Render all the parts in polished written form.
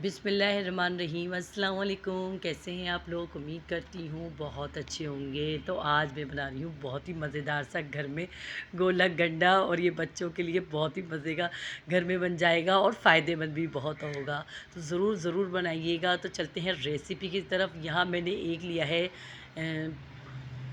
बिस्मिल्लाहिर्रहमानिर्रहीम अस्सलाम वालेकुम। कैसे हैं आप लोग? उम्मीद करती हूँ बहुत अच्छे होंगे। तो आज मैं बना रही हूँ बहुत ही मज़ेदार सा घर में गोलक गंडा, और ये बच्चों के लिए बहुत ही मज़े का घर में बन जाएगा और फ़ायदेमंद भी बहुत होगा। तो ज़रूर ज़रूर बनाइएगा। तो चलते हैं रेसिपी की तरफ। यहाँ मैंने एक लिया है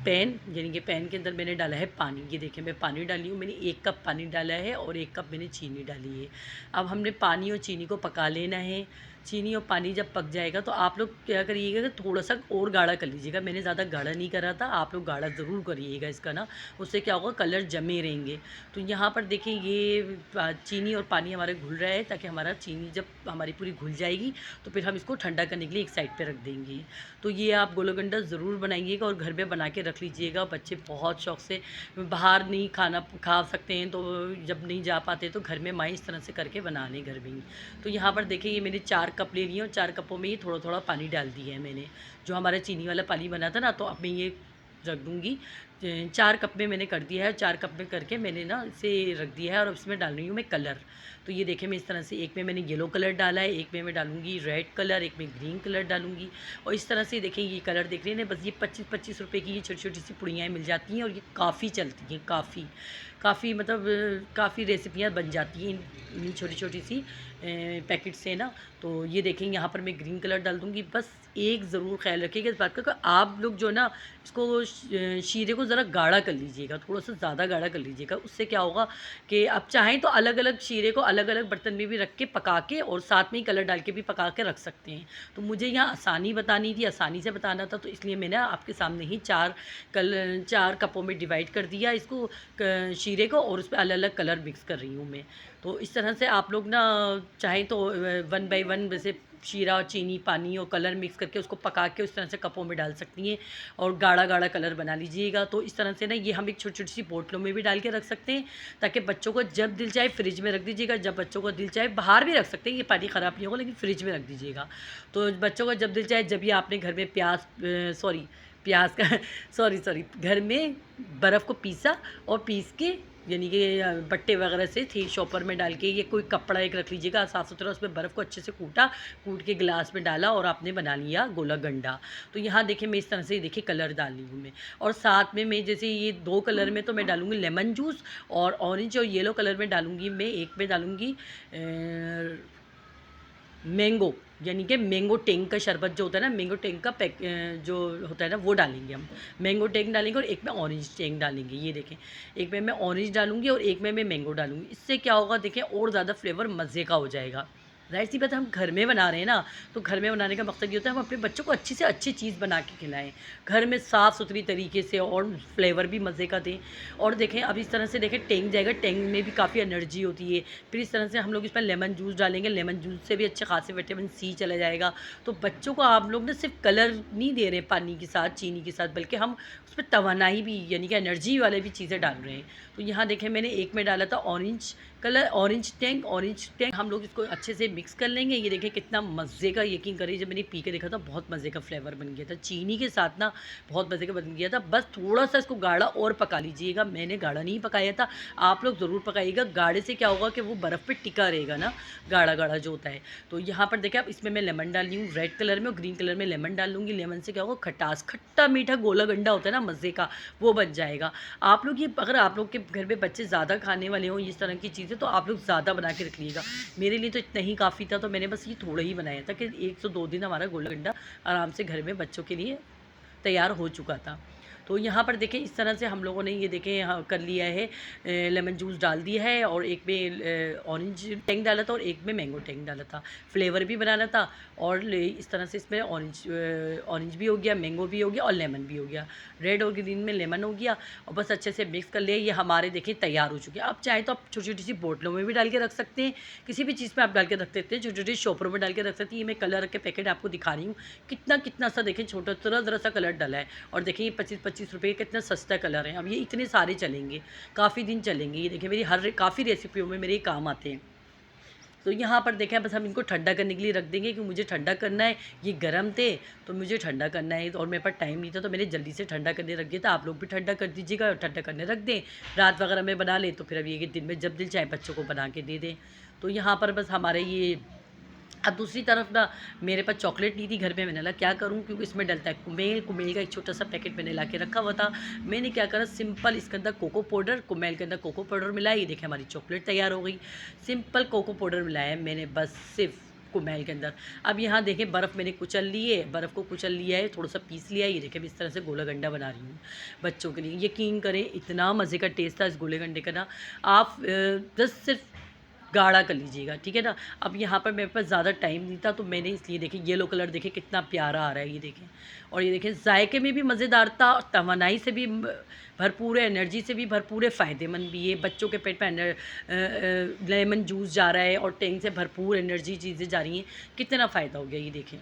पैन, यानी कि पैन के अंदर मैंने डाला है पानी। ये देखिए मैं पानी डाली हूँ, मैंने 1 कप पानी डाला है और 1 कप मैंने चीनी डाली है। अब हमने पानी और चीनी को पका लेना है। चीनी और पानी जब पक जाएगा तो आप लोग क्या करिएगा कि थोड़ा सा और गाढ़ा कर लीजिएगा। मैंने ज़्यादा गाढ़ा नहीं करा था, आप लोग गाढ़ा ज़रूर करिएगा इसका ना, उससे क्या होगा कलर जमे रहेंगे। तो यहाँ पर देखिए ये चीनी और पानी हमारे घुल रहा है, ताकि हमारा चीनी जब हमारी पूरी घुल जाएगी तो फिर हम इसको ठंडा करने के लिए एक साइड पर रख देंगे। तो ये आप गोलागंडा ज़रूर बनाइएगा और घर में बना के रख लीजिएगा। बच्चे बहुत शौक़ से, बाहर नहीं खाना खा सकते हैं तो जब नहीं जा पाते तो घर में माँ इस तरह से करके बना लें घर में ही। तो यहाँ पर देखिए ये मैंने 4 कप ले लिए और 4 कपों में ये थोड़ा-थोड़ा पानी डाल दिया है मैंने। जो हमारा चीनी वाला पानी बना था ना, तो अब मैं ये रख दूँगी। 4 कप में मैंने कर दिया है, 4 कप में करके मैंने ना इसे रख दिया है और इसमें डाल रही हूँ मैं कलर। तो ये देखिए मैं इस तरह से, एक में मैंने येलो कलर डाला है, एक में मैं डालूँगी रेड कलर, एक में ग्रीन कलर डालूँगी। और इस तरह से देखिए ये कलर देख रहे हैं ना, बस ये 25-25 रुपए की ये छोटी-छोटी सी पुड़ियाँ मिल जाती हैं और ये काफ़ी चलती हैं, काफ़ी। काफ़ी मतलब काफ़ी रेसिपियाँ बन जाती हैं इन्हीं छोटी-छोटी सी पैकेट से ना। तो ये देखें यहाँ पर मैं ग्रीन कलर डाल दूँगी। बस एक ज़रूर ख़्याल रखिएगा इस बात का कि आप लोग जो ना इसको शीरे को ज़रा गाढ़ा कर लीजिएगा, थोड़ा-सा ज़्यादा गाढ़ा कर लीजिएगा। उससे क्या होगा कि आप चाहें तो अलग-अलग शीरे को अलग-अलग बर्तन में भी रख के पका के और साथ में ही कलर डाल के भी पका के रख सकते हैं। तो मुझे यहाँ आसानी बतानी थी, आसानी से बताना था, तो इसलिए मैंने आपके सामने ही 4 कपों में डिवाइड कर दिया इसको शीरे को, और उसपे अलग-अलग कलर मिक्स कर रही हूँ मैं। तो इस तरह से आप लोग ना चाहें तो 1 बाय 1 वैसे शीरा और चीनी, पानी और कलर मिक्स करके उसको पका के उस तरह से कपों में डाल सकती हैं और गाढ़ा-गाढ़ा कलर बना लीजिएगा। तो इस तरह से ना ये हम एक छोटी-छोटी सी बोतलों में भी डाल के रख सकते हैं, ताकि बच्चों को जब दिल चाहे फ्रिज में रख दीजिएगा, जब बच्चों को दिल चाहे बाहर भी रख सकते हैं, ये पानी ख़राब नहीं होगा, लेकिन फ्रिज में रख दीजिएगा। तो बच्चों को जब दिल चाहे, जब ये आपने घर में प्याज़ का सॉरी घर में बर्फ़ को पीसा और पीस के, यानी कि बट्टे वगैरह से थी शॉपर में डाल के, ये कोई कपड़ा एक रख लीजिएगा साफ़-सुथरा, उसमें बर्फ़ को अच्छे से कूट के गिलास में डाला और आपने बना लिया गोला गंडा। तो यहाँ देखिए मैं इस तरह से देखिए कलर डाल रही हूँ मैं, और साथ में मैं जैसे ये 2 कलर में तो मैं डालूँगी लेमन जूस, और ऑरेंज और येलो कलर में डालूँगी मैं, एक में डालूँगी मैंगो, यानी कि मैंगो टेंग का शरबत जो होता है ना, मैंगो टेंग का जो होता है ना, वो डालेंगे हम। मैंगो टेंग डालेंगे और एक में ऑरेंज टेंग डालेंगे। ये देखें, एक में मैं ऑरेंज डालूँगी और एक में मैं मैंगो डालूँगी। इससे क्या होगा देखें, और ज़्यादा फ्लेवर मज़े का हो जाएगा। ज़ाहिर-सी बात है, हम घर में बना रहे हैं ना, तो घर में बनाने का मकसद ये होता है हम अपने बच्चों को अच्छी से अच्छी चीज़ बना के खिलाएँ। घर में साफ़-सुथरी तरीके से और फ्लेवर भी मज़े का दें। और देखें अब इस तरह से देखें टेंग जाएगा, टेंग में भी काफ़ी एनर्जी होती है। फिर इस तरह से हम लोग इसमें लेमन जूस डालेंगे, लेमन जूस से भी अच्छे खासे विटामिन सी चला जाएगा। तो बच्चों को आप लोग ना सिर्फ़ कलर नहीं दे रहे पानी के साथ, चीनी के साथ, बल्कि हम उसमें तवानाई भी, यानी कि एनर्जी वाले भी चीज़ें डाल रहे हैं। तो यहाँ देखें मैंने एक में डाला था ऑरेंज कलर, ऑरेंज टेंग हम लोग इसको अच्छे से मिक्स कर लेंगे। ये देखें कितना मज़े का, यकीन करिए जब मैंने पी के देखा था बहुत मज़े का फ्लेवर बन गया था, चीनी के साथ ना बहुत मज़े का बन गया था। बस थोड़ा-सा इसको गाढ़ा और पका लीजिएगा, मैंने गाढ़ा नहीं पकाया था, आप लोग ज़रूर पकाइएगा। गाढ़े से क्या होगा कि वो बर्फ़ पे टिका रहेगा ना, गाढ़ा-गाढ़ा जो होता है। तो यहाँ पर देखिए अब इसमें मैं लेमन डाल रही हूँ रेड कलर में, और ग्रीन कलर में लेमन डाल लूँगी। लेमन से क्या होगा, खटास, खट्टा-मीठा गोला गंडा होता है ना मज़े का, वो बन जाएगा। आप लोग ये, अगर आप लोग के घर में बच्चे ज़्यादा खाने वाले हों इस तरह की चीज़ें, तो आप लोग ज़्यादा बना के रख लीजिएगा। मेरे लिए तो इतना ही काफ़ी था, तो मैंने बस ये थोड़ा ही बनाया था कि 1 से 2 दिन हमारा गोला गंडा आराम से घर में बच्चों के लिए तैयार हो चुका था। तो यहाँ पर देखें इस तरह से हम लोगों ने ये देखें यहाँ कर लिया है, लेमन जूस डाल दिया है, और एक में ऑरेंज टेंग डाला था और एक में मैंगो टेंग डाला था। फ्लेवर भी बनाना था, और इस तरह से इसमें ऑरेंज भी हो गया, मैंगो भी हो गया और लेमन भी हो गया। रेड और ग्रीन में लेमन हो गया, और बस अच्छे से मिक्स कर लिया। ये हमारे देखिए तैयार हो चुके हैं। अब चाहे तो आप छोटी-छोटी सी बोतलों में भी डाल के रख सकते हैं, किसी भी चीज़ में आप डाल के रख सकते हैं, छोटे-छोटे शॉपरों में डाल के रख सकते हैं। ये मैं कलर के पैकेट आपको दिखा रही हूँ, कितना सा देखें छोटा ज़रा सा कलर डला है, और देखिए ये 25-25 रुपए का कितना सस्ता कलर है। अब ये इतने सारे चलेंगे, काफ़ी दिन चलेंगे। ये देखिए मेरी काफ़ी रेसिपियों में मेरे ये काम आते हैं। तो यहाँ पर देखें बस हम इनको ठंडा करने के लिए रख देंगे, कि मुझे ठंडा करना है। ये गर्म थे तो मुझे ठंडा करना है, और मेरे पास टाइम नहीं था, तो मैंने जल्दी से ठंडा करने रख दिया था। आप लोग भी ठंडा कर दीजिएगा और ठंडा करने रख दें। रात वगैरह में बना लें तो फिर अब ये कि दिन में जब दिल चाहे बच्चों को बना के दे दें। तो यहाँ पर बस हमारे ये अब दूसरी तरफ ना मेरे पास चॉकलेट नहीं थी घर में। मैंने बोला क्या करूँ, क्योंकि इसमें डलता है कुमेल। कुमेल का एक छोटा सा पैकेट मैंने ला के रखा हुआ था। मैंने क्या करा, सिंपल इसके अंदर कोको पाउडर, कुमेल के अंदर कोको पाउडर मिलाया। ये देखिए हमारी चॉकलेट तैयार हो गई। सिंपल कोको पाउडर मिलाया मैंने बस सिर्फ कुमेल के अंदर। अब यहाँ देखें बर्फ़ मैंने कुचल ली है, बर्फ़ को कुचल लिया है, थोड़ा सा पीस लिया है। ये देखें मैं इस तरह से गोला गंडा बना रही हूँ बच्चों के लिए। यकीन करें इतना मज़े का टेस्ट था इस गोले गंडे का ना। आप बस सिर्फ गाढ़ा कर लीजिएगा, ठीक है ना। अब यहाँ पर मेरे पास ज़्यादा टाइम नहीं था, तो मैंने इसलिए देखें येलो कलर देखें कितना प्यारा आ रहा है, ये देखें। और ये देखें जायके में भी मज़ेदार था, और तवानाई से भी भरपूर है, एनर्जी से भी भरपूर है, फ़ायदेमंद भी है। बच्चों के पेट में लेमन जूस जा रहा है और टैंक से भरपूर एनर्जी चीज़ें जा रही हैं, कितना फ़ायदा हो गया ये देखें।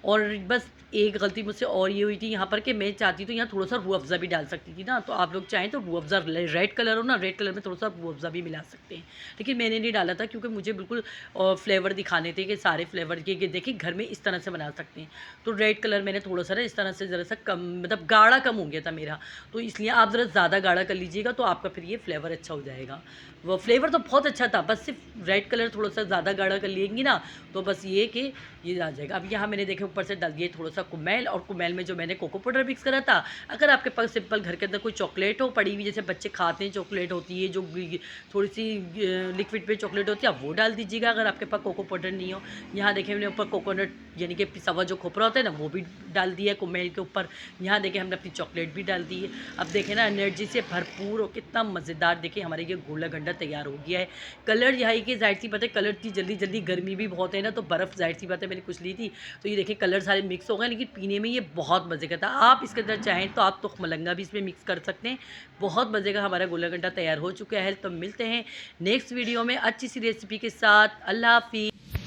और बस एक गलती मुझसे और ये हुई थी यहाँ पर कि मैं चाहती तो यहाँ थोड़ा सा रूह अफ़ज़ा भी डाल सकती थी ना। तो आप लोग चाहें तो रूह अफ़ज़ा, रेड कलर हो ना, रेड कलर में थोड़ा सा रूह अफ़ज़ा भी मिला सकते हैं, लेकिन मैंने नहीं डाला था क्योंकि मुझे बिल्कुल फ्लेवर दिखाने थे कि सारे फ्लेवर के देखिए घर में इस तरह से बना सकते हैं। तो रेड कलर मैंने थोड़ा सा ना इस तरह से ज़रा सा कम, मतलब गाढ़ा कम हो गया था मेरा, तो इसलिए आप ज़रा ज़्यादा गाढ़ा कर लीजिएगा तो आपका फिर ये फ्लेवर अच्छा हो जाएगा। वो फ्लेवर तो बहुत अच्छा था, बस सिर्फ रेड कलर थोड़ा सा ज़्यादा गाढ़ा कर लेंगी ना तो बस ये कि ये आ जाएगा। अब यहाँ मैंने देखे ऊपर से डाल दिए थोड़ा सा कुमेल, और कुमेल में जो मैंने कोको पाउडर मिक्स करा था। अगर आपके पास सिंपल घर के अंदर कोई चॉकलेट हो पड़ी हुई, जैसे बच्चे खाते हैं चॉकलेट होती है जो थोड़ी सी लिक्विड पे चॉकलेट होती है, आप वो डाल दीजिएगा अगर आपके पास कोको पाउडर नहीं हो। यहाँ देखें हमने ऊपर कोकोनट यानी कि पिसा हुआ जो खोपरा होता है ना वो भी डाल दिया है कुमेल के ऊपर। यहाँ देखें हमने अपनी चॉकलेट भी डाल दी है। अब देखें ना एनर्जी से भरपूर और कितना मज़ेदार देखिए हमारे ये गोला गंडा तैयार हो गया है। कलर यहाँ की ज़ाहिर सी बात है, कलर की जल्दी जल्दी, गर्मी भी बहुत है ना, तो बर्फ़ ज़ाहिर सी बात है मैंने कुछ ली थी, तो ये देखिए कलर सारे मिक्स हो गए, लेकिन पीने में ये बहुत मज़े का था। आप इसके अंदर चाहें तो आप तुख मलंगा भी इसमें मिक्स कर सकते हैं। बहुत मज़े का हमारा गोला गंडा तैयार हो चुका है। तो मिलते हैं नेक्स्ट वीडियो में अच्छी सी रेसिपी के साथ। अल्लाह हाफ़िज़।